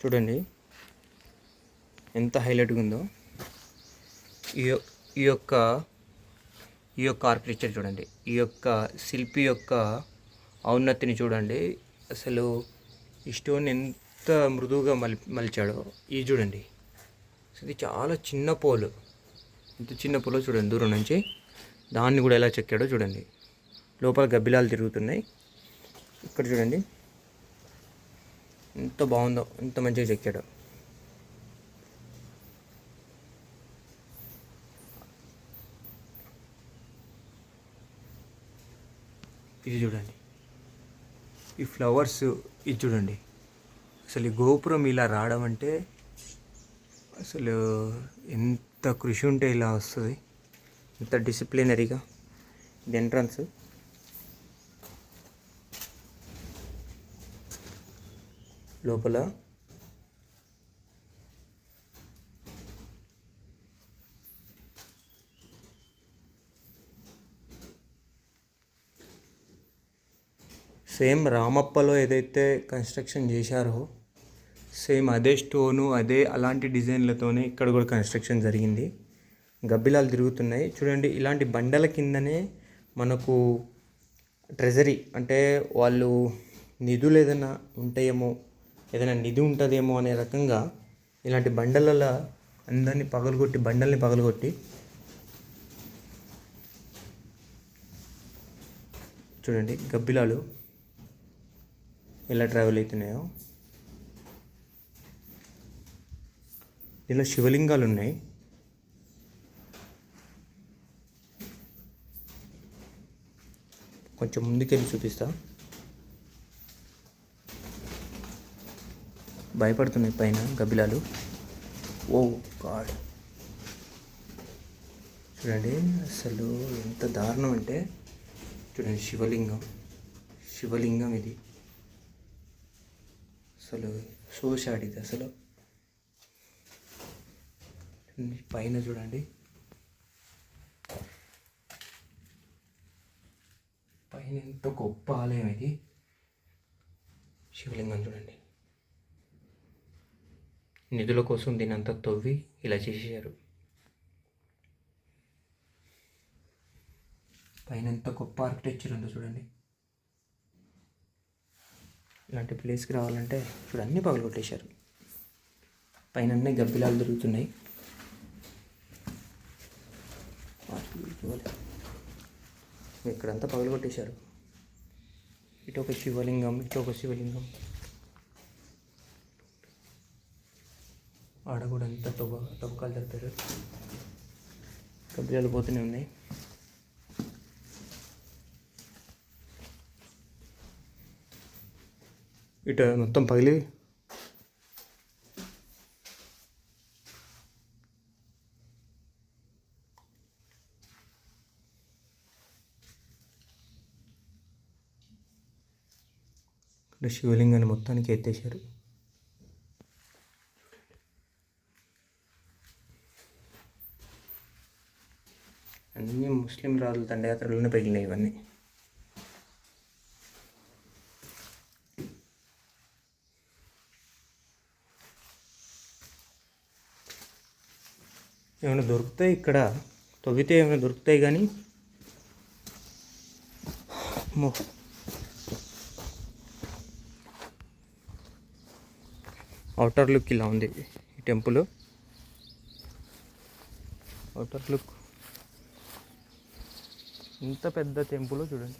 చూడండి ఎంత హైలైట్గా ఉందో. ఈ యొ- ఈ యొక్క ఈ యొక్క ఆర్కిటెక్చర్ చూడండి, ఈ యొక్క శిల్పి యొక్క ఔన్నతిని చూడండి. అసలు ఈ స్టోన్ ఎంత మృదువుగా మలిచాడో. ఇది చూడండి, ఇది చాలా చిన్న పోలు, ఇంత చిన్న పోలో చూడండి దూరం నుంచి. దాన్ని కూడా ఎలా చెక్కాడో చూడండి. లోపల గబ్బిలాలు తిరుగుతున్నాయి. ఇక్కడ చూడండి ఎంత బాగుందో, ఎంత మంచిగా చెక్కాడో. ఇది చూడండి, ఈ ఫ్లవర్స్ ఇది చూడండి. అసలు ఈ గోపురం ఇలా రావడం అంటే అసలు ఎంత కృషి ఉంటే ఇలా వస్తుంది, ఎంత డిసిప్లినరీగా. ఇది ఎంట్రన్స్. లోపల సేమ్ రామప్పలో ఏదైతే కన్స్ట్రక్షన్ చేశారో సేమ్ అదే స్టోను, అదే అలాంటి డిజైన్లతోనే ఇక్కడ కూడా కన్స్ట్రక్షన్ జరిగింది. గబ్బిలాలు తిరుగుతున్నాయి చూడండి. ఇలాంటి బండల కిందనే మనకు ట్రెజరీ అంటే వాళ్ళు నిధులు ఏదైనా ఉంటాయేమో, ఏదైనా నిధి ఉంటుందేమో అనే రకంగా ఇలాంటి బండలలో అందరినీ పగలగొట్టి, బండల్ని పగలగొట్టి చూడండి గబ్బిలాలు ఎలా ట్రావెల్ అవుతున్నాయో. ఇలా శివలింగాలు ఉన్నాయి. కొంచెం ముందుకెళ్ళి చూపిస్తా. భయపడుతున్నాయి పైన గబ్బిలాలు. ఓ గాడ్, చూడండి అసలు ఎంత దారుణం అంటే చూడండి. శివలింగం ఇది అసలు సోషాడిది అసలు. పైన చూడండి, పైన ఎంత గొప్ప ఆలయం ఇది. శివలింగం చూడండి. నిధుల కోసం దీని అంతా తవ్వి ఇలా చేసేసారు. పైన ఎంత గొప్ప ఆర్కిటెక్చర్ ఉందో చూడండి. ఇలాంటి ప్లేస్కి రావాలంటే చూడండి అన్నీ పగలగొట్టేశారు. పైన అన్నీ గబ్బిలాలు తిరుగుతున్నాయి. ఇక్కడంతా పగలగొట్టేశారు. ఇటు ఒక శివలింగం, ఇటు ఒక శివలింగం. ఆడ కూడా అంతా తవ్వకాలు జరిపారు. గబ్బిలాలు పోతూనే ఉన్నాయి. ఇటు మొత్తం పగిలి ఇక్కడ శివలింగాన్ని మొత్తానికి ఎత్తేసారు. అన్నీ ముస్లిం రాజుల దండయాత్రలోనే పగిలినాయి ఇవన్నీ. ఏమైనా దొరుకుతాయి ఇక్కడ, తవ్వితే ఏమైనా దొరుకుతాయి కానీ అవుటర్ లుక్ ఇలా ఉంది ఈ టెంపుల్. అవుటర్ లుక్ ఎంత పెద్ద టెంపుల్ చూడండి.